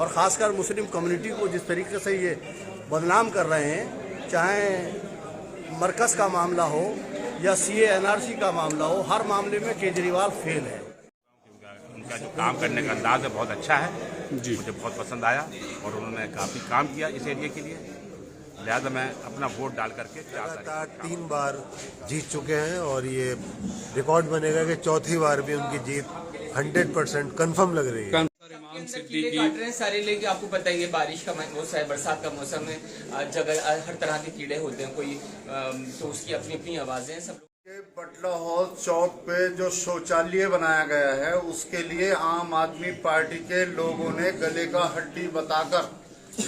और ख़ासकर Muslim community को जिस तरीके से ये बदनाम कर रहे हैं, चाहे मरकज़ का मामला हो या CA NRC का मामला हो, हर मामले में केजरीवाल फेल है। उनका जो काम करने का अंदाज है बहुत अच्छा है जी, मुझे बहुत पसंद आया और उन्होंने काफ़ी काम किया इस एरिया के लिए, लिहाजा मैं अपना वोट डाल करके लगातार 3 बार जीत चुके हैं और ये रिकॉर्ड बनेगा कि चौथी बार भी उनकी जीत 100% कंफर्म लग रही है। कीड़े काट रहे हैं सारे, लेकिन आपको पता ही है बारिश का मौसम है, बरसात का मौसम है, जगह हर तरह के कीड़े होते हैं, कोई तो उसकी अपनी अपनी आवाजें हैं। सब बटला हॉल चौक पे जो शौचालय बनाया गया है उसके लिए आम आदमी पार्टी के लोगों ने गले का हड्डी बताकर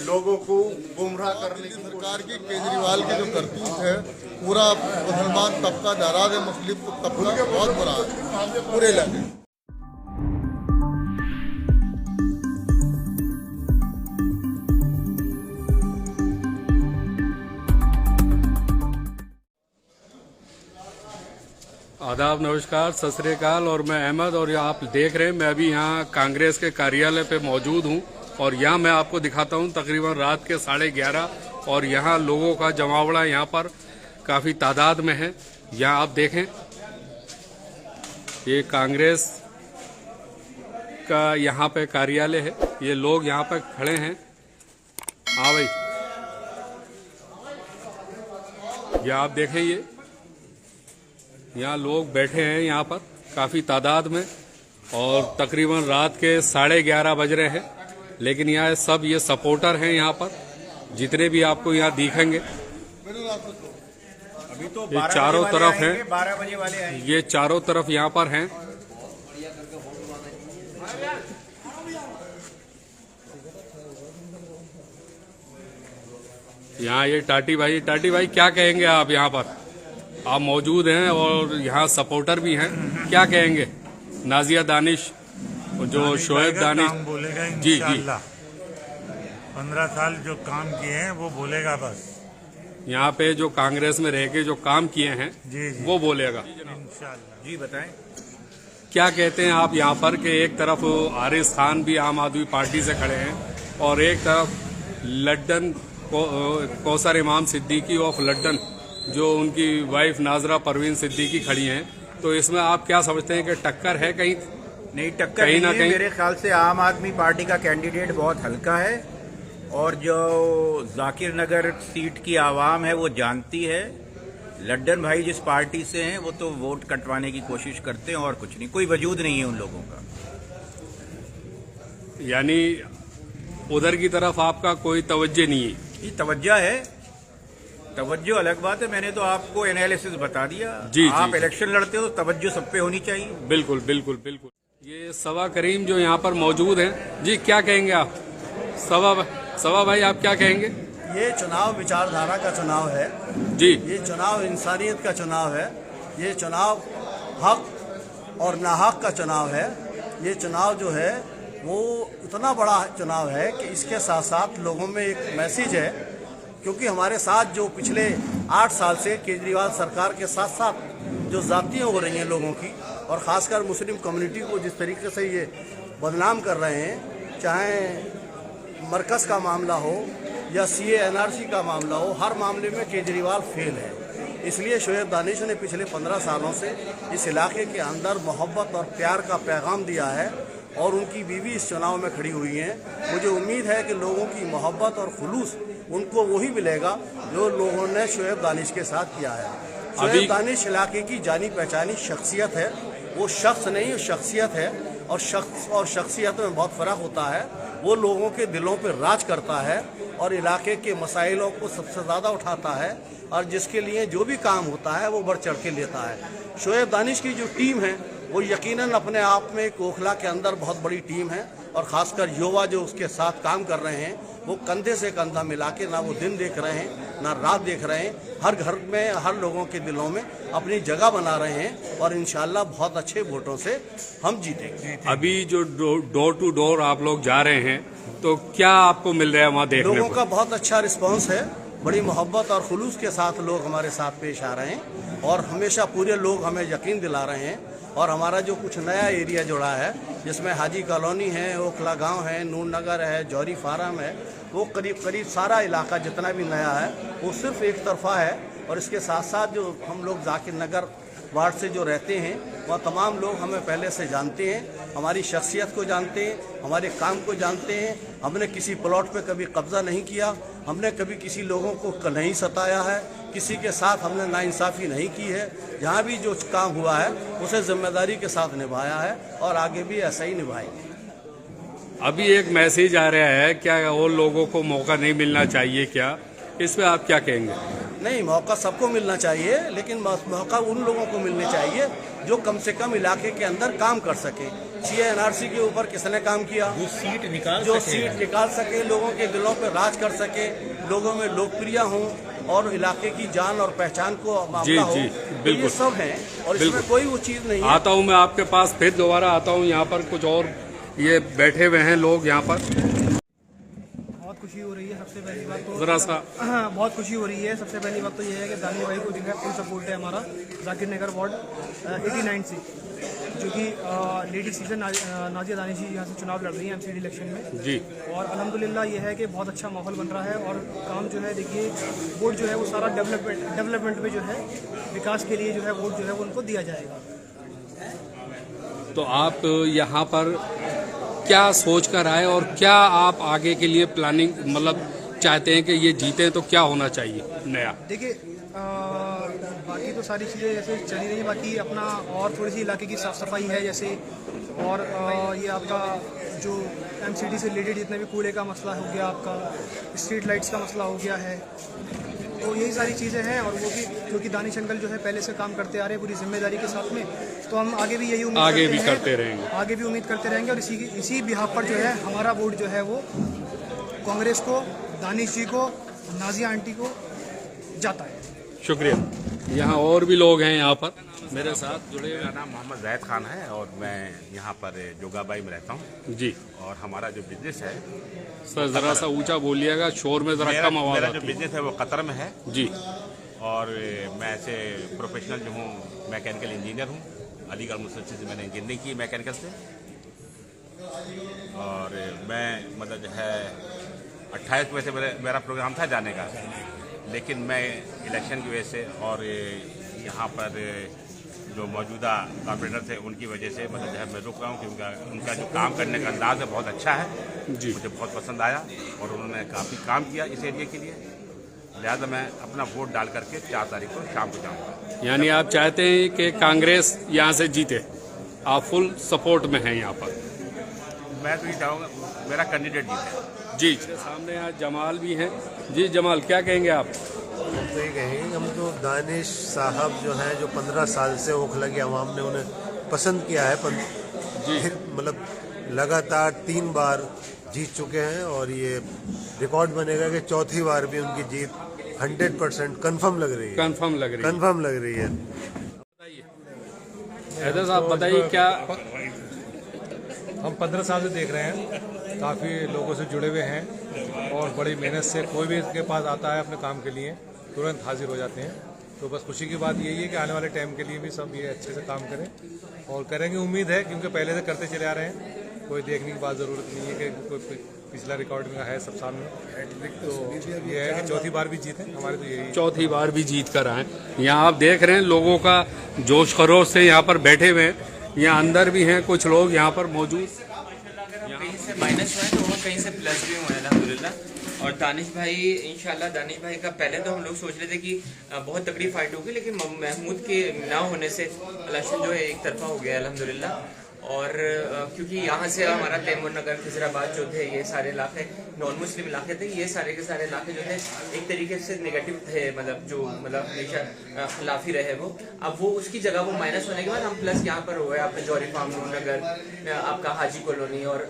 लोगों को गुमराह करने की सरकार की केजरीवाल की जो करतूत है, पूरा मुसलमान तबका नाराज है, मुस्लिम तबका बहुत बुरा है पूरे इलाके। आदाब, नमस्कार, सत श्री अकाल। और मैं अहमद और आप देख रहे हैं मैं अभी यहाँ कांग्रेस के कार्यालय पे मौजूद हूँ और यहाँ मैं आपको दिखाता हूँ तकरीबन रात के 11:30 और यहाँ लोगों का जमावड़ा यहाँ पर काफ़ी तादाद में है। यहाँ आप देखें ये कांग्रेस का यहाँ पे कार्यालय है, ये लोग यहाँ पे खड़े हैं। हाँ भाई, ये आप देखें, ये यहाँ लोग बैठे हैं यहाँ पर काफ़ी तादाद में और तकरीबन रात के 11:30 बज रहे हैं, लेकिन यहाँ सब ये सपोर्टर हैं यहाँ पर जितने भी आपको यहाँ दिखेंगे। अभी तो ये चारों तरफ हैं, 12 बजे वाले आएंगे। ये चारों तरफ यहाँ पर हैं। यहाँ ये टाटी भाई क्या कहेंगे आप? यहाँ पर आप मौजूद हैं और यहाँ सपोर्टर भी हैं, क्या कहेंगे? नाजिया दानिश जो शोएब दानिश बोलेगा जी 15 साल जो काम किए हैं वो बोलेगा, बस यहाँ पे जो कांग्रेस में रह के जो काम किए हैं जी वो बोलेगा इंशाल्लाह। जी बताएं, क्या कहते हैं आप यहाँ पर कि एक तरफ आरिस खान भी आम आदमी पार्टी से खड़े हैं और एक तरफ लड्डन कौसर इमाम सिद्दीकी ऑफ लड्डन जो उनकी वाइफ नाजरा परवीन सिद्दीकी खड़ी हैं, तो इसमें आप क्या समझते हैं कि टक्कर है कहीं? नहीं, टक्कर नहीं है। मेरे ख्याल से आम आदमी पार्टी का कैंडिडेट बहुत हल्का है और जो जाकिर नगर सीट की आवाम है वो जानती है। लड्डन भाई जिस पार्टी से हैं वो तो वोट कटवाने की कोशिश करते हैं और कुछ नहीं, कोई वजूद नहीं है उन लोगों का। यानी उधर की तरफ आपका कोई तवज्जो नहीं है? ये तवज्जो है, तवज्जो अलग बात है। मैंने तो आपको एनालिसिस बता दिया। जी, आप जी, इलेक्शन लड़ते हो तो तवज्जो सब पे होनी चाहिए। बिल्कुल बिल्कुल बिल्कुल। ये सवा करीम जो यहाँ पर मौजूद हैं, जी क्या कहेंगे आप? सवा भाई आप क्या कहेंगे? ये चुनाव विचारधारा का चुनाव है जी, ये चुनाव इंसानियत का चुनाव है, ये चुनाव हक और नाहक का चुनाव है। ये चुनाव जो है वो इतना बड़ा चुनाव है कि इसके साथ साथ लोगों में एक मैसेज है, क्योंकि हमारे साथ जो पिछले 8 साल से केजरीवाल सरकार के साथ साथ जो ज़्यादतियाँ हो रही हैं लोगों की और ख़ासकर मुस्लिम कम्युनिटी को जिस तरीके से ये बदनाम कर रहे हैं, चाहे मरकज़ का मामला हो या CA NRC का मामला हो, हर मामले में केजरीवाल फेल है। इसलिए शोएब दानिश ने पिछले 15 सालों से इस इलाके के अंदर मोहब्बत और प्यार का पैगाम दिया है और उनकी बीवी इस चुनाव में खड़ी हुई हैं। मुझे उम्मीद है कि लोगों की मोहब्बत और खुलूस उनको वही मिलेगा जो लोगों ने शोएब दानिश के साथ किया है। शोएब दानिश इलाके की जानी पहचानी शख्सियत है, वो शख्स नहीं शख्सियत है और शख्स और शख्सियत में बहुत फ़र्क होता है। वो लोगों के दिलों पर राज करता है और इलाके के मसाइलों को सबसे ज़्यादा उठाता है और जिसके लिए जो भी काम होता है वो बढ़ चढ़ के लेता है। शोएब दानिश की जो टीम है वो यकीनन अपने आप में ओखला के अंदर बहुत बड़ी टीम है और ख़ासकर युवा जो उसके साथ काम कर रहे हैं वो कंधे से कंधा मिला के ना वो दिन देख रहे हैं ना रात देख रहे हैं, हर घर में हर लोगों के दिलों में अपनी जगह बना रहे हैं और इंशाल्लाह बहुत अच्छे वोटों से हम जीतेंगे। अभी जो डोर टू डोर आप लोग जा रहे हैं तो क्या आपको मिल रहा है वहाँ देखने को? लोगों का बहुत अच्छा रिस्पॉन्स है, बड़ी मोहब्बत और खुलूस के साथ लोग हमारे साथ पेश आ रहे हैं और हमेशा पूरे लोग हमें यकीन दिला रहे हैं और हमारा जो कुछ नया एरिया जुड़ा है जिसमें हाजी कॉलोनी है, ओखला गांव है, नूर नगर है, जौहरी फार्म है, वो करीब सारा इलाका जितना भी नया है वो सिर्फ एक तरफा है। और इसके साथ साथ जो हम लोग जाकिर नगर वार्ड से जो रहते हैं वह तमाम लोग हमें पहले से जानते हैं, हमारी शख्सियत को जानते हैं, हमारे काम को जानते हैं। हमने किसी प्लॉट पे कभी कब्जा नहीं किया, हमने कभी किसी लोगों को नहीं सताया है, किसी के साथ हमने नाइंसाफ़ी नहीं की है। जहाँ भी जो काम हुआ है उसे जिम्मेदारी के साथ निभाया है और आगे भी ऐसा ही निभाएंगे। अभी एक मैसेज आ रहा है, क्या और लोगों को मौका नहीं मिलना चाहिए क्या? इस पे आप क्या कहेंगे? नहीं, मौका सबको मिलना चाहिए, लेकिन मौका उन लोगों को मिलने चाहिए जो कम से कम इलाके के अंदर काम कर सके। CA/NRC के ऊपर किसने काम किया? जो सीट निकाल सके, लोगों के दिलों पर राज कर सके, लोगों में लोकप्रिय हों और इलाके की जान और पहचान को मामला हो। बिल्कुल, ये सब है और इसमें कोई वो चीज़ नहीं है। आता हूँ मैं आपके पास, फिर दोबारा आता हूँ। यहाँ पर कुछ और ये बैठे हुए हैं लोग यहाँ पर। बहुत खुशी हो रही है। सबसे पहली बात तो जरा सा बहुत खुशी हो रही है। सबसे पहली बात तो ये है कि दानी भाई को जो है फुल सपोर्ट है हमारा जाकिर नगर वार्ड 89 से, जो कि लेडी सीजन नाजिया दानिश जी यहाँ से चुनाव लड़ रही है MCD इलेक्शन में जी। और अल्हम्दुलिल्लाह ये है कि बहुत अच्छा माहौल बन रहा है और काम जो है, देखिए वोट जो है वो सारा डेवलपमेंट में जो है, विकास के लिए जो है वोट जो है वो उनको दिया जाएगा। तो आप यहाँ पर क्या सोच कर आए और क्या आप आगे के लिए प्लानिंग मतलब चाहते हैं कि ये जीते तो क्या होना चाहिए नया? देखिए बाकी तो सारी चीज़ें जैसे चली रही हैं, बाकी अपना और थोड़ी सी इलाके की साफ़ सफाई है जैसे, और ये आपका जो MCD से रिलेटेड जितने भी कूड़े का मसला हो गया, आपका स्ट्रीट लाइट्स का मसला हो गया है, तो यही सारी चीज़ें हैं। और वो भी क्योंकि दानिश अंकल जो है पहले से काम करते आ रहे हैं पूरी जिम्मेदारी के साथ में, तो हम आगे भी यही उम्मीद करते रहेंगे और इसी बिहाफ पर जो है हमारा वोट जो है वो कांग्रेस को, दानिश जी को, नाजिया आंटी को जाता है। शुक्रिया। यहाँ और भी लोग हैं यहाँ पर मेरे साथ जुड़े। मेरा नाम मोहम्मद ज़ैद खान है और मैं यहाँ पर जोगाबाई में रहता हूँ जी। और हमारा जो बिजनेस है, सर जरा सा ऊंचा बोलिएगा, शोर में जरा कम आवाज। मेरा जो बिजनेस है वो कतर में है जी। और मैं ऐसे प्रोफेशनल जो हूँ मैकेनिकल इंजीनियर हूँ। अलीगढ़ मुसलसल से मैंने इंजीनियरिंग की मैकेनिकल से, और मैं मतलब जो है 28 में से मेरा प्रोग्राम था जाने का, लेकिन मैं इलेक्शन की वजह से और यहाँ पर जो मौजूदा कॉर्पोरेटर थे उनकी वजह से मतलब जो है मैं रुक रहा हूँ, क्योंकि उनका जो काम करने का अंदाज है बहुत अच्छा है जी। मुझे बहुत पसंद आया और उन्होंने काफ़ी काम किया इस एरिया के लिए, लिहाजा मैं अपना वोट डाल करके 4 तारीख को शाम को जाऊँगा। यानी आप चाहते हैं कि कांग्रेस यहाँ से जीते, आप फुल सपोर्ट में हैं यहाँ पर? मैं तो ये चाहूँगा मेरा कैंडिडेट जीते जी। सामने आज जमाल भी हैं जी। जमाल क्या कहेंगे आप? हम तो ये कहेंगे, हम तो दानिश साहब जो हैं, जो 15 साल से ओखला की आवाम ने उन्हें पसंद किया है जी, मतलब लगातार 3 बार जीत चुके हैं और ये रिकॉर्ड बनेगा कि चौथी बार भी उनकी जीत 100% कंफर्म लग रही है। कंफर्म लग रही है। हैदर साहब बताइए क्या? हम 15 साल से देख रहे हैं, काफ़ी लोगों से जुड़े हुए हैं और बड़ी मेहनत से कोई भी इसके पास आता है अपने काम के लिए तुरंत हाजिर हो जाते हैं। तो बस खुशी की बात यही है कि आने वाले टाइम के लिए भी सब ये अच्छे से काम करें और करेंगे, उम्मीद है, क्योंकि पहले से करते चले आ रहे हैं। कोई देखने की बात ज़रूरत नहीं है कि कोई पिछला रिकॉर्ड में है सब सामने। तो ये है कि चौथी बार भी जीतें, हमारे तो यही चौथी बार भी जीत कर आए। यहाँ आप देख रहे हैं लोगों का जोश खरोश से यहाँ पर बैठे हुए हैं। यहाँ अंदर भी हैं कुछ लोग यहाँ पर मौजूद। कहीं से माइनस हुआ है तो वहाँ कहीं से प्लस भी हुआ है अल्हम्दुलिल्लाह। और दानिश भाई, इंशाल्लाह दानिश भाई का पहले तो हम लोग सोच रहे थे कि बहुत तगड़ी फाइट होगी, लेकिन महमूद के ना होने से इलेक्शन जो है एक तरफा हो गया अल्हम्दुलिल्लाह। और क्योंकि यहाँ से हमारा तैमूर नगर, खिजराबाद जो थे, ये सारे इलाके नॉन मुस्लिम इलाके थे, ये सारे के सारे इलाके जो थे एक तरीके से नेगेटिव थे, मतलब जो मतलब हमेशा खिलाफी रहे वो। अब वो उसकी जगह वो माइनस होने के बाद हम प्लस यहाँ पर हो गए, आपका जौहरी फार्म, नूर नगर, आपका हाजी कॉलोनी और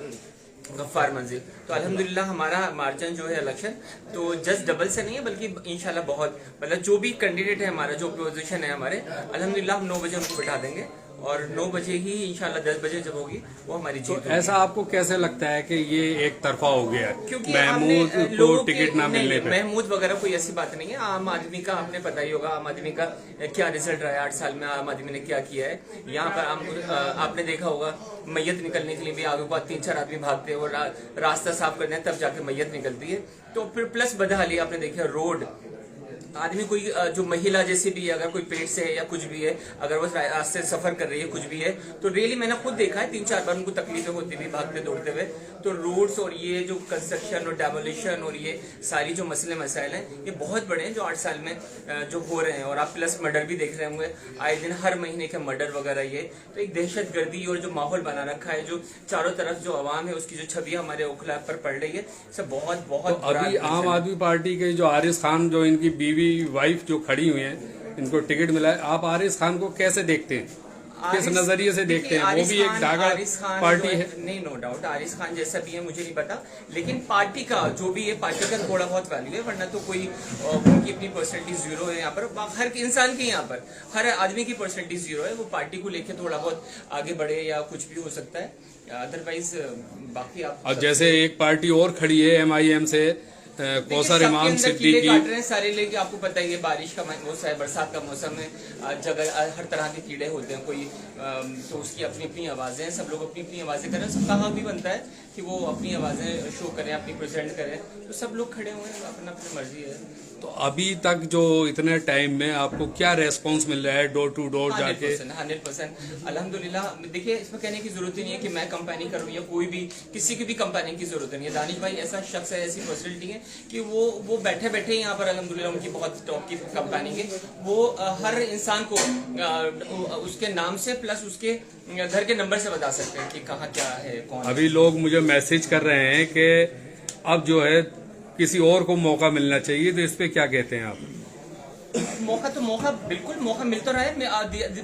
गफ्फार मंजिल। तो अल्हम्दुलिल्लाह हमारा मार्जिन जो है इलेक्शन तो जस्ट डबल से नहीं है, बल्कि इंशाल्लाह बहुत मतलब जो भी कैंडिडेट है हमारा, जो पोजीशन है हमारे, अल्हम्दुलिल्लाह हम 9 बजे उनको बिठा देंगे और 9 बजे ही इंशाल्लाह 10 बजे जब होगी वो हमारी जीत होगी। ऐसा आपको कैसे लगता है कि ये एक तरफा हो गया क्योंकि महमूद को टिकट ना मिलने पे? महमूद वगैरह कोई ऐसी बात नहीं है। आम आदमी का आपने पता ही होगा, आम आदमी का क्या रिजल्ट रहा है, 8 साल में आम आदमी ने क्या किया है। यहाँ पर आपने देखा होगा मैयत निकलने के लिए भी आगे को 3-4 आदमी भागते हैं और रास्ता साफ करते हैं, तब जाके मैयत निकलती है। तो फिर प्लस बदहाली आपने देखा, रोड आदमी कोई जो महिला जैसे भी है, अगर कोई पेट से है या कुछ भी है, अगर वो रास्ते से सफर कर रही है कुछ भी है, तो रियली मैंने खुद देखा है 3-4 बार उनको तकलीफें होती हुई भागते दौड़ते हुए। तो रोड्स और ये जो कंस्ट्रक्शन और डेमोलिशन और ये सारी जो मसले मसाइल हैं, ये बहुत बड़े हैं जो 8 साल में जो हो रहे हैं। और आप प्लस मर्डर भी देख रहे होंगे आए दिन, हर महीने के मर्डर वगैरह। ये तो एक दहशत गर्दी और जो माहौल बना रखा है, जो चारों तरफ जो आवाम है उसकी जो छवि हमारे ओखला पर पड़ रही है, सब बहुत बहुत तो अभी आम आदमी पार्टी के जो आरिस खान, जो इनकी बीवी वाइफ जो खड़ी हुई हैं, इनको टिकट मिला है, आप आरिस खान को कैसे देखते हैं, किस नजरिए से देखते हैं? वो भी एक दागड़ पार्टी है। नहीं, नो डाउट आरिस खान जैसा भी है, मुझे नहीं पता, लेकिन पार्टी का जो भी है, पार्टी का थोड़ा बहुत वैल्यू है, वरना तो कोई उनकी अपनी पर्सनैलिटी जीरो है। यहाँ पर हर इंसान के, यहाँ पर हर आदमी की पर्सनैलिटी जीरो है। वो पार्टी को लेके थोड़ा बहुत आगे बढ़े या कुछ भी हो सकता है, अदरवाइज बाकी आप। और जैसे एक पार्टी और खड़ी है MIM से, कौसर इमाम सिद्दीकी काट रहे हैं सारे, लेकिन आपको पता ही है बारिश का मौसम है, बरसात का मौसम है, जगह हर तरह के कीड़े होते हैं, कोई तो उसकी अपनी अपनी आवाजें हैं, सब लोग अपनी अपनी आवाजें कर रहे हैं। सबका हक भी बनता है कि वो अपनी आवाजें शो करें, अपनी प्रेजेंट करें, तो सब लोग खड़े हुए हैं, अपना अपनी मर्जी है। तो अभी तक जो इतने टाइम में आपको क्या रेस्पॉन्स मिल रहा है डोर टू डोर जाके? 100% अल्हम्दुलिल्लाह। देखिए, इसमें कहने की जरूरत ही नहीं है कि मैं कंपेनिंग करूं या कोई भी, किसी की भी कंपेनिंग की जरूरत नहीं है। दानिश भाई ऐसा शख्स है, ऐसी पर्सनैलिटी है कि वो बैठे बैठे यहाँ पर अल्हम्दुलिल्लाह उनकी बहुत टॉप की कंपेनिंग है। वो हर इंसान को उसके नाम से प्लस उसके घर के नंबर से बता सकते हैं कि कहाँ क्या है, कौन। अभी लोग मुझे मैसेज कर रहे हैं कि अब जो है किसी और को मौका मिलना चाहिए, तो इस पे क्या कहते हैं आप? मौका बिल्कुल मौका मिल तो रहा है,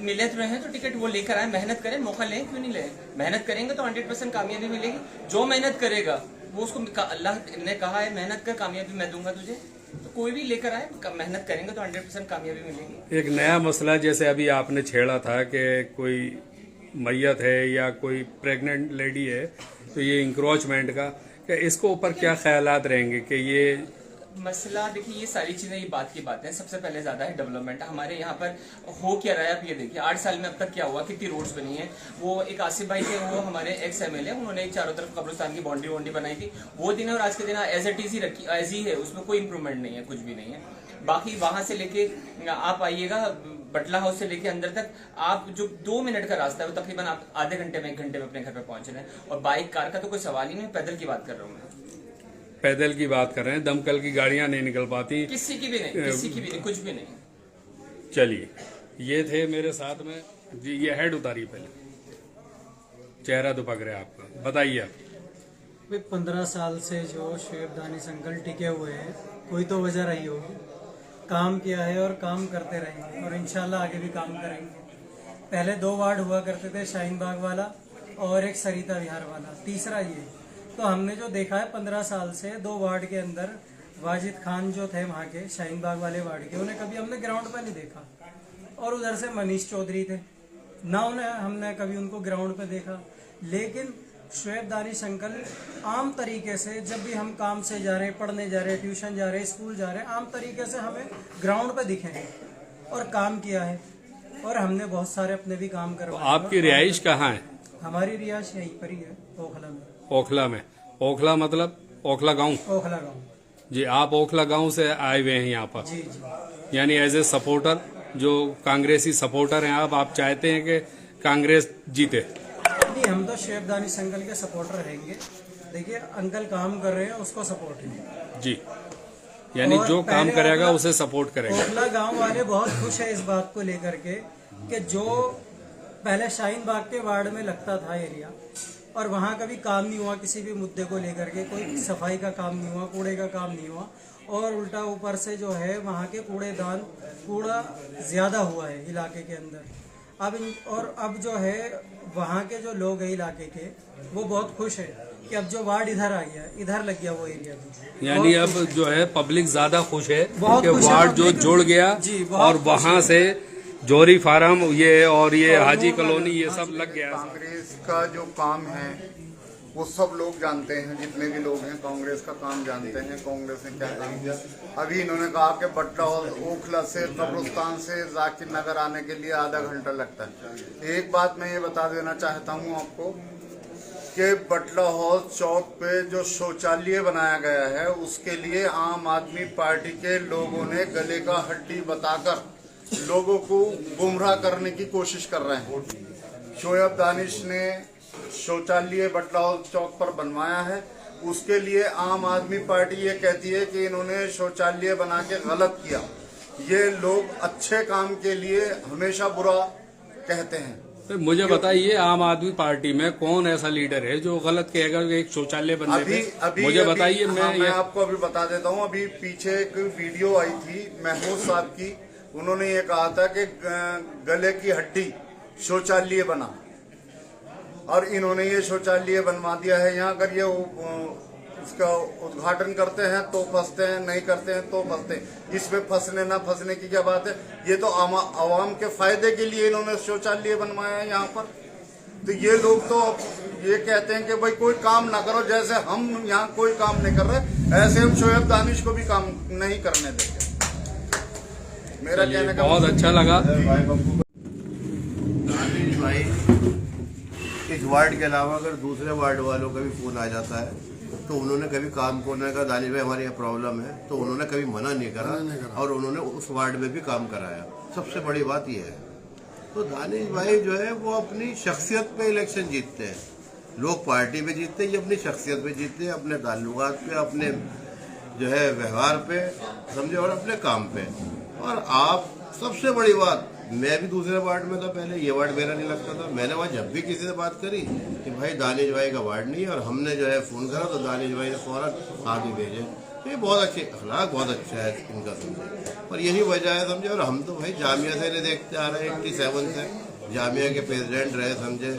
मिले तो रहे हैं, तो टिकट वो लेकर आए, मेहनत करें, मौका लें, क्यों नहीं लें? मेहनत करेंगे तो 100% कामयाबी मिलेगी। जो मेहनत करेगा वो उसको, अल्लाह ने कहा है मेहनत कर, कामयाबी मैं दूंगा तुझे। तो कोई भी लेकर आए, मेहनत करेंगे तो 100% कामयाबी मिलेगी। एक नया मसला जैसे अभी आपने छेड़ा था कि कोई मैयत है या कोई प्रेग्नेंट लेडी है, तो ये इंक्रोचमेंट का, कि इसको ऊपर क्या ख्यालात रहेंगे कि ये मसला? देखिए, ये सारी चीजें ये बात की बातें हैं। सबसे पहले ज्यादा है डेवलपमेंट। हमारे यहाँ पर हो क्या रहा है आप ये देखिए, 8 साल में अब तक क्या हुआ, कितनी रोड्स बनी है। वो एक आसिफ भाई थे, वो हमारे एक्स MLA, उन्होंने एक चारों तरफ कब्रिस्तान की बाउंड्री बनाई थी, वो दिन और आज के दिन एज इट इज ही रखी, एज ही है, उसमें कोई इंप्रूवमेंट नहीं है, कुछ भी नहीं है। बाकी वहां से लेके आप आइएगा बटला हाउस से लेके अंदर तक, आप जो 2 मिनट का रास्ता है वो तकरीबन आप आधे घंटे में 1 घंटे में अपने घर पे पहुंच रहे हैं। और बाइक कार का तो कोई सवाल ही नहीं, पैदल की बात कर रहा हूँ मैं। पैदल की बात कर रहे हैं, दमकल की गाड़ियां नहीं निकल पाती, किसी की भी नहीं, किसी की भी नहीं, कुछ भी नहीं। चलिए, ये थे मेरे साथ में जी। ये हेड उतारिए पहले, चेहरा तो पक रहा है आपका, बताइए आप। 15 साल से जो शुएब दानिश अंकल टिके हुए हैं, कोई तो वजह रही होगी, काम किया है और काम करते रहेंगे और इंशाल्लाह आगे भी काम करेंगे। पहले 2 वार्ड हुआ करते थे, शाहीन बाग वाला और एक सरिता विहार वाला, तीसरा ये। तो हमने जो देखा है 15 साल से 2 वार्ड के अंदर, वाजिद खान जो थे वहाँ के शाहीन बाग वाले वार्ड के, उन्हें कभी हमने ग्राउंड पर नहीं देखा। और उधर से मनीष चौधरी थे ना, उन्हें हमने कभी उनको ग्राउंड पर देखा। लेकिन शुएब दानिश अंकल आम तरीके से, जब भी हम काम से जा रहे हैं, पढ़ने जा रहे हैं, ट्यूशन जा रहे हैं, स्कूल जा रहे हैं, आम तरीके से हमें ग्राउंड पे दिखे हैं और काम किया है। और हमने बहुत सारे अपने भी काम करवाए। आपकी रिहाइश कहाँ है? हमारी रिहाइश यहीं पर ही है, ओखला में। ओखला में? ओखला मतलब ओखला गांव? ओखला गांव जी। आप ओखला गांव से आए हुए हैं यहाँ पर? जी जी। यानी एज ए सपोर्टर, जो कांग्रेसी सपोर्टर हैं आप चाहते हैं कि कांग्रेस जीते? नहीं, हम तो शुएब दानिश अंकल के सपोर्टर रहेंगे। देखिए, अंकल काम कर रहे हैं, उसको सपोर्ट है जी। यानी जो काम करेगा उसे सपोर्ट करेगा। ओखला गांव वाले बहुत खुश है इस बात को लेकर के कि जो पहले शाहीन बाग के वार्ड में लगता था एरिया, और वहाँ कभी काम नहीं हुआ किसी भी मुद्दे को लेकर के, कोई सफाई का काम नहीं हुआ, कूड़े का काम नहीं हुआ, और उल्टा ऊपर से जो है वहाँ के कूड़ा ज्यादा हुआ है इलाके के अंदर। अब जो है वहाँ के जो लोग हैं इलाके के, वो बहुत खुश है कि अब जो वार्ड इधर आ गया, इधर लग गया वो एरिया भी। यानी अब जो है पब्लिक ज्यादा खुश है कि वार्ड जो जुड़ गया और वहाँ से जोहरी फार्म ये और ये हाजी कॉलोनी ये सब लग गया। कांग्रेस का जो काम है वो सब लोग जानते हैं, जितने भी लोग हैं कांग्रेस का काम जानते हैं। कांग्रेस ने क्या काम किया, अभी इन्होंने कहा कि बट्टा हॉल ओखला से कब्रिस्तान से जाकिर नगर आने के लिए आधा घंटा लगता है। एक बात मैं ये बता देना चाहता हूँ आपको कि बटला हॉल चौक पे जो शौचालय बनाया गया है उसके लिए आम आदमी पार्टी के लोगों ने गले का हड्डी बताकर लोगों को गुमराह करने की कोशिश कर रहे हैं। शोएब दानिश ने शौचालय बटला हॉल चौक पर बनवाया है, उसके लिए आम आदमी पार्टी ये कहती है कि इन्होंने शौचालय बना के गलत किया। ये लोग अच्छे काम के लिए हमेशा बुरा कहते हैं। तो मुझे बताइए आम आदमी पार्टी में कौन ऐसा लीडर है जो गलत कहेगा कि एक शौचालय बनने पे? मुझे बताइए। मैं आपको अभी बता देता हूँ। अभी पीछे एक वीडियो आई थी महमूद साहब की, उन्होंने ये कहा था कि गले की हड्डी शौचालय बना, और इन्होंने ये शौचालय बनवा दिया है। यहाँ अगर ये उसका उद्घाटन करते हैं तो फंसते हैं, नहीं करते हैं तो फंसते हैं। इसमें फंसने ना फंसने की क्या बात है, ये तो आवाम के फायदे के लिए इन्होंने शौचालय बनवाया है यहाँ पर। तो ये लोग तो ये कहते हैं कि भाई कोई काम ना करो, जैसे हम यहाँ कोई काम नहीं कर रहे ऐसे हम शोएब दानिश को भी काम नहीं करने देंगे। मेरा कहने का बहुत अच्छा लगा। दानिश भाई इस वार्ड के अलावा अगर दूसरे वार्ड वालों का भी फोन आ जाता है तो उन्होंने कभी काम को नहीं कहा, दानिश भाई हमारी यह प्रॉब्लम है, तो उन्होंने कभी मना नहीं करा और उन्होंने उस वार्ड में भी काम कराया। सबसे बड़ी बात यह है। तो दानिश भाई जो है वो अपनी शख्सियत पे इलेक्शन जीतते हैं। लोग पार्टी पे जीतते हैं, ये अपनी शख्सियत पे जीतते हैं, अपने ताल्लुकात पे, अपने जो है व्यवहार पे, समझे, और अपने काम पे। और आप सबसे बड़ी बात, मैं भी दूसरे वार्ड में था पहले, ये वार्ड मेरा नहीं लगता था। मैंने वहाँ जब भी किसी से बात करी कि भाई दानिश भाई का वार्ड नहीं है, और हमने जो है फोन करा तो दानिश भाई ने फौरन आगे भेजे। ये बहुत अच्छे अखलाक, बहुत अच्छा है इनका, समझे। और यही वजह है, समझे। और हम तो भाई जामिया से नहीं देखते आ रहे हैं, 87 से जामिया के प्रेसिडेंट रहे, समझे।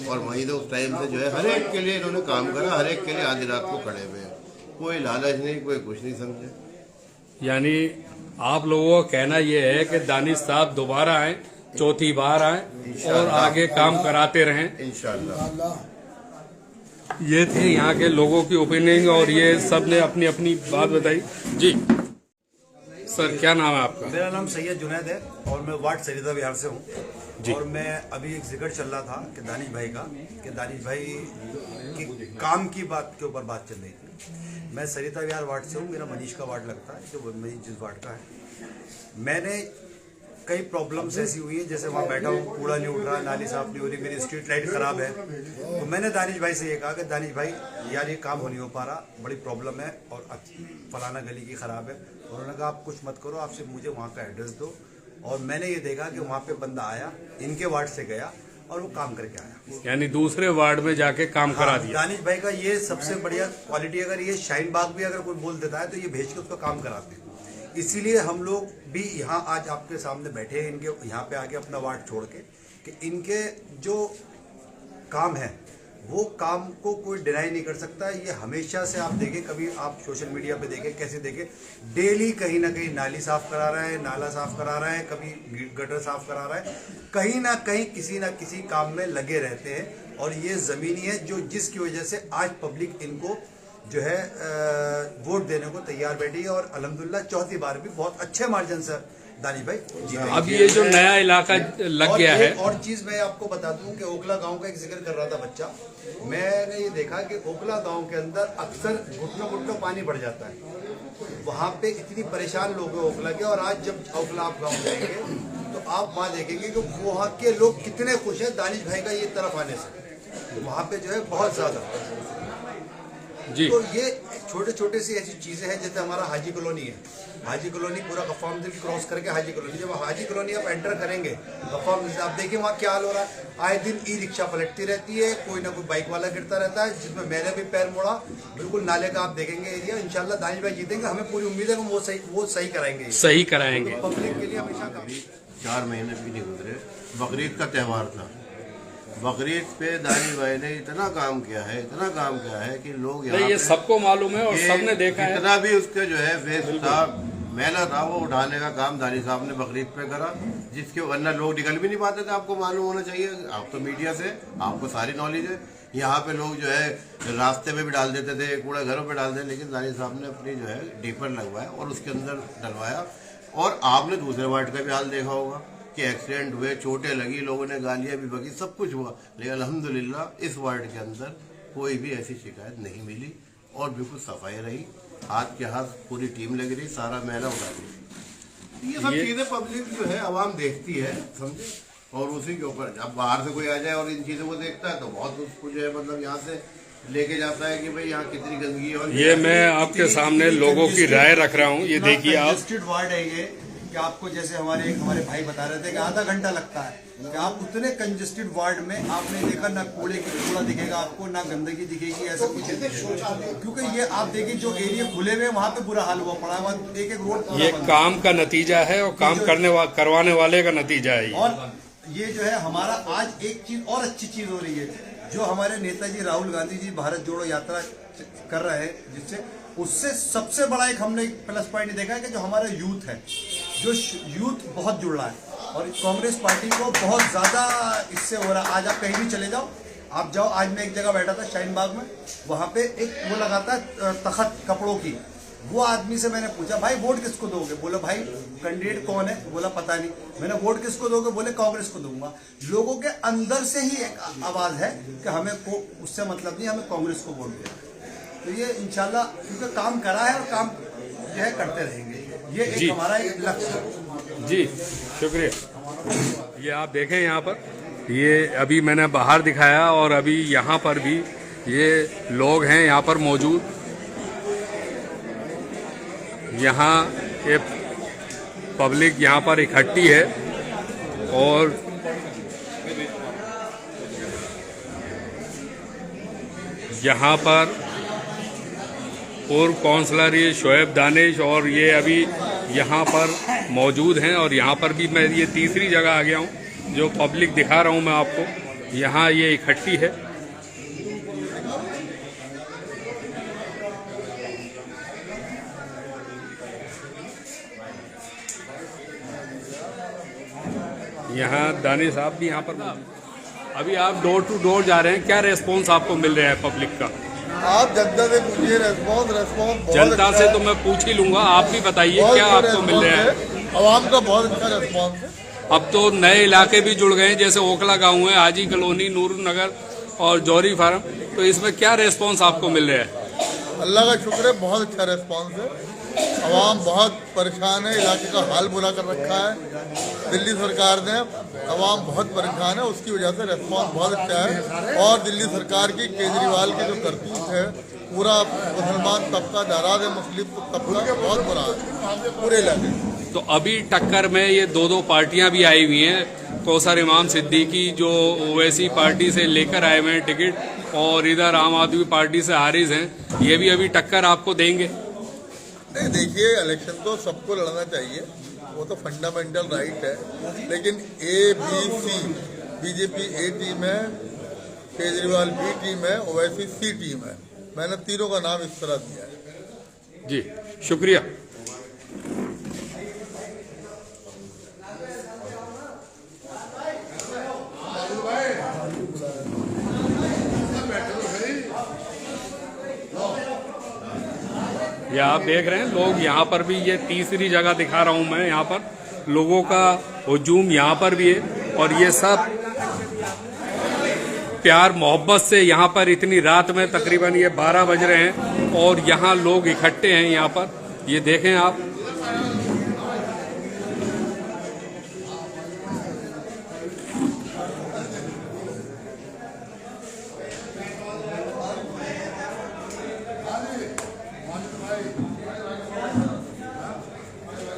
और वहीं तो उस टाइम से जो है हर एक के लिए इन्होंने काम करा, हर एक के लिए आधी रात को खड़े हुए हैं। कोई लालच नहीं, कोई कुछ नहीं, समझे। यानी आप लोगों का कहना यह है कि दानिश साहब दोबारा आए, चौथी बार आए और आगे काम कराते रहें इंशाल्लाह। ये थे यहाँ के लोगों की ओपिनियन और ये सब ने अपनी अपनी बात बताई। जी सर, क्या नाम है आपका? मेरा नाम सैयद जुनैद है और मैं वार्ड सरिता विहार से हूँ। और मैं अभी एक जिक्र चल रहा था कि दानिश भाई का, कि दानिश भाई की काम की बात के ऊपर बात चल रही थी। मैं सरिता विहार वार्ड से हूँ, मेरा मनीष का वार्ड लगता है, जो मनीष जिस वार्ड का है। मैंने कई प्रॉब्लम्स ऐसी हुई है, जैसे वहाँ बैठा हूँ, कूड़ा नहीं उठ रहा, नाली साफ नहीं हो रही, मेरी स्ट्रीट लाइट खराब है। तो मैंने दानिश भाई से ये कहा कि दानिश भाई यार ये काम हो नहीं हो पा रहा, बड़ी प्रॉब्लम है और फलाना गली की खराब है। उन्होंने कहा आप कुछ मत करो, आप सिर्फ मुझे वहाँ का एड्रेस दो। और मैंने ये देखा कि वहाँ पे बंदा आया, इनके वार्ड से गया और वो काम करके आया, यानी दूसरे वार्ड में जाके काम करा दिया। दानिश भाई का ये सबसे बढ़िया क्वालिटी। अगर ये शाहीन बाग भी अगर कोई बोल देता है तो ये भेज के उसका काम कराते हैं। इसीलिए हम लोग भी यहाँ आज आपके सामने बैठे हैं, इनके यहाँ पे आके अपना वार्ड छोड़ के, कि इनके जो काम है वो काम को कोई डिनाई नहीं कर सकता। ये हमेशा से आप देखें, कभी आप सोशल मीडिया पे देखें, कैसे देखें, डेली कहीं ना कहीं नाली साफ करा रहा है, नाला साफ करा रहा है, कभी गटर साफ करा रहा है, कहीं ना कहीं किसी ना किसी काम में लगे रहते हैं। और ये ज़मीनी है जो जिसकी वजह से आज पब्लिक इनको जो है वोट देने को तैयार बैठी है। और अल्हम्दुलिल्लाह चौथी बार भी बहुत अच्छे मार्जिन से दानिश भाई जीते। अब ये जो नया इलाका लग गया है, और चीज मैं आपको बता दूं कि ओखला गांव का एक जिक्र कर रहा था बच्चा, मैंने ये देखा कि ओखला गांव के अंदर अक्सर घुटनों घुटनों पानी बढ़ जाता है। वहाँ पे इतनी परेशान लोग हैं ओखला के, और आज जब ओखला आप गाँव जाएंगे तो आप वहाँ देखेंगे कि वहाँ के लोग कितने खुश हैं दानिश भाई का ये तरफ आने से। वहाँ पे जो है बहुत ज्यादा जी। तो ये छोटे छोटे सी ऐसी चीजें हैं, जैसे हमारा हाजी कॉलोनी है, हाजी कॉलोनी पूरा गफ्फा मंदिर क्रॉस करके हाजी कॉलोनी, जब हाजी कॉलोनी आप एंटर करेंगे गफ्फा मंदिर से, आप देखिए वहाँ क्या हाल हो रहा है। आए दिन ई रिक्शा पलटती रहती है, कोई ना कोई बाइक वाला गिरता रहता है, जिसमें मैंने भी पैर मोड़ा। बिल्कुल नाले का आप देखेंगे एरिया। इंशाल्लाह दानिश भाई जीतेंगे, हमें पूरी उम्मीद है कि वो सही कराएंगे, सही कराएंगे। तो पब्लिक के लिए हमेशा 4 महीने भी नहीं गुजरे, बकरीद का त्यौहार था। बकरीद पे दानिश भाई ने इतना काम किया है, इतना काम किया है कि लोग यहाँ ये सबको मालूम है और सबने देखा है। जितना भी उसका जो है फेस था, मैला था वो उठाने का काम दानी साहब ने बकरीद पे करा, जिसके वरना लोग निकल भी नहीं पाते थे। आपको मालूम होना चाहिए, आप तो मीडिया से, आपको सारी नॉलेज है। यहाँ पे लोग जो है रास्ते पे भी डाल देते थे, कूड़ा घरों पे डाल देते, लेकिन दानी साहब ने अपनी जो है डीपर लगवाया और उसके अंदर डलवाया। और आपने दूसरे वार्ड का भी हाल देखा होगा कि एक्सीडेंट हुए, चोटें लगी, लोगों ने गालियाँ भी बकी, सब कुछ हुआ, लेकिन अल्हम्दुलिल्लाह इस वार्ड के अंदर कोई भी ऐसी शिकायत नहीं मिली और बिल्कुल सफाई रही। हाथ के हाथ पूरी टीम लगी रही, सारा मैला उड़ा रही। ये सब चीजें पब्लिक जो है आवाम देखती है, समझे, और उसी के ऊपर अब बाहर से कोई आ जाए और इन चीजों को देखता है तो बहुत उसको जो है मतलब यहाँ से लेके जाता है कि भाई यहाँ कितनी गंदगी है। और ये मैं आपके सामने लोगों की राय रख रहा हूँ, ये देखिए आप। कंजेस्टेड वार्ड है ये, कि आपको जैसे हमारे भाई बता रहे थे कि आधा घंटा लगता है, कि आप उतने कंजेस्टेड वार्ड में आपने देखा ना कूड़ा दिखेगा आपको, ना गंदगी दिखेगी, ऐसा कुछ नहीं। क्योंकि ये आप देखिए जो एरिया खुले हुए वहाँ पे बुरा हाल हुआ पड़ा है, एक रोड ये काम का नतीजा है और काम करवाने वाले का नतीजा है। और ये जो है हमारा आज एक चीज और अच्छी चीज हो रही है, जो हमारे नेताजी राहुल गांधी जी भारत जोड़ो यात्रा कर रहे हैं, जिससे उससे सबसे बड़ा एक हमने प्लस पॉइंट देखा है कि जो हमारा यूथ है, जो यूथ बहुत जुड़ रहा है और कांग्रेस पार्टी को बहुत ज्यादा इससे हो रहा है। आज आप कहीं भी चले जाओ, आप जाओ, आज मैं एक जगह बैठा था शाहीन बाग में, वहां पे एक वो लगाता है तख्त कपड़ों की, वो आदमी से मैंने पूछा भाई वोट किसको दोगे, बोला भाई कैंडिडेट कौन है, बोला पता नहीं। मैंने वोट किसको दोगे, बोले कांग्रेस को दूंगा। लोगों के अंदर से ही एक आवाज है कि हमें उससे मतलब नहीं, हमें कांग्रेस को वोट देना। तो ये इंशाल्लाह क्योंकि काम करा है और काम जो है करते रहेंगे, ये एक हमारा एक लक्ष्य है। जी शुक्रिया। ये आप देखें यहाँ पर, ये अभी मैंने बाहर दिखाया और अभी यहाँ पर भी ये लोग हैं यहाँ पर मौजूद। यहाँ ये पब्लिक यहाँ पर इकट्ठी है और यहाँ पर पूर्व काउंसलर ये शोएब दानिश और ये अभी यहाँ पर मौजूद हैं। और यहाँ पर भी मैं ये तीसरी जगह आ गया हूँ जो पब्लिक दिखा रहा हूँ मैं आपको, यहाँ ये इकट्ठी है। यहाँ दानिश साहब भी यहाँ पर। अभी आप डोर टू डोर जा रहे हैं, क्या रेस्पॉन्स आपको मिल रहा है पब्लिक का? आप जनता से पूछिए, रेस्पॉन्स जनता से तो मैं पूछ ही लूंगा, आप भी बताइए क्या आपको मिल रहा है? आवाम का बहुत अच्छा रेस्पॉन्स है। अब तो नए इलाके भी जुड़ गए हैं, जैसे ओखला गांव है, हाजी कॉलोनी, नूर नगर और जौहरी फार्म, तो इसमें क्या रेस्पॉन्स आपको मिल रहा है? अल्लाह का शुक्र है, बहुत अच्छा रेस्पॉन्स है। आवाम बहुत परेशान है, इलाके का हाल बुरा कर रखा है दिल्ली सरकार ने, आवाम बहुत परेशान है, उसकी वजह से रेस्पॉन्स बहुत अच्छा है। और दिल्ली सरकार की, केजरीवाल की जो करतूत है, पूरा मुसलमान तबका, नाराज है मुस्लिम तबका, बहुत बुरा है पूरे इलाके। तो अभी टक्कर में ये दो पार्टियां भी आई हुई हैं, कौसर इमाम सिद्दीकी जो ओवैसी पार्टी से लेकर आए हुए हैं टिकट, और इधर आम आदमी पार्टी से हारिस हैं, ये भी अभी टक्कर आपको देंगे? नहीं, देखिए इलेक्शन तो सबको लड़ना चाहिए, वो तो फंडामेंटल राइट है, लेकिन ABC, बीजेपी A टीम है, केजरीवाल B टीम है, ओवैसी C टीम है। मैंने तीनों का नाम इस तरह दिया है। जी शुक्रिया। ये आप देख रहे हैं लोग यहाँ पर भी, ये तीसरी जगह दिखा रहा हूँ मैं, यहाँ पर लोगों का हुजूम यहाँ पर भी है और ये सब प्यार मोहब्बत से यहाँ पर इतनी रात में तकरीबन ये 12 बज रहे हैं और यहाँ लोग इकट्ठे हैं यहाँ पर, ये देखें आप।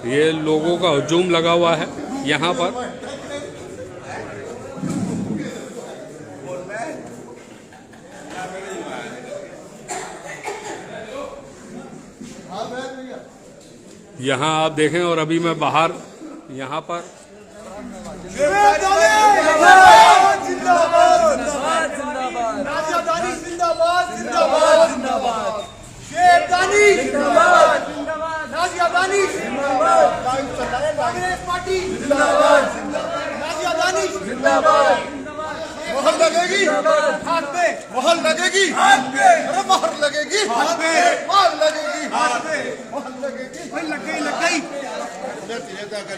ये लोगों का हुजूम लगा हुआ है यहाँ पर। यहाँ आप देखें और अभी मैं बाहर यहाँ पर जिंदाबाद। मोहर लगेगी हाथ पे, मोहर लगेगी हाथ पे, अरे मोहर लगेगी हाथ पे, मोहर लगेगी हाथ पे, मोहर लगेगी, भाई लग गई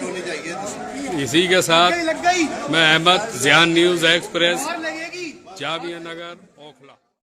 होनी चाहिए। इसी के साथ लग गई। मैं अहमद, ज़ियान न्यूज़ एक्सप्रेस, जामिया नगर।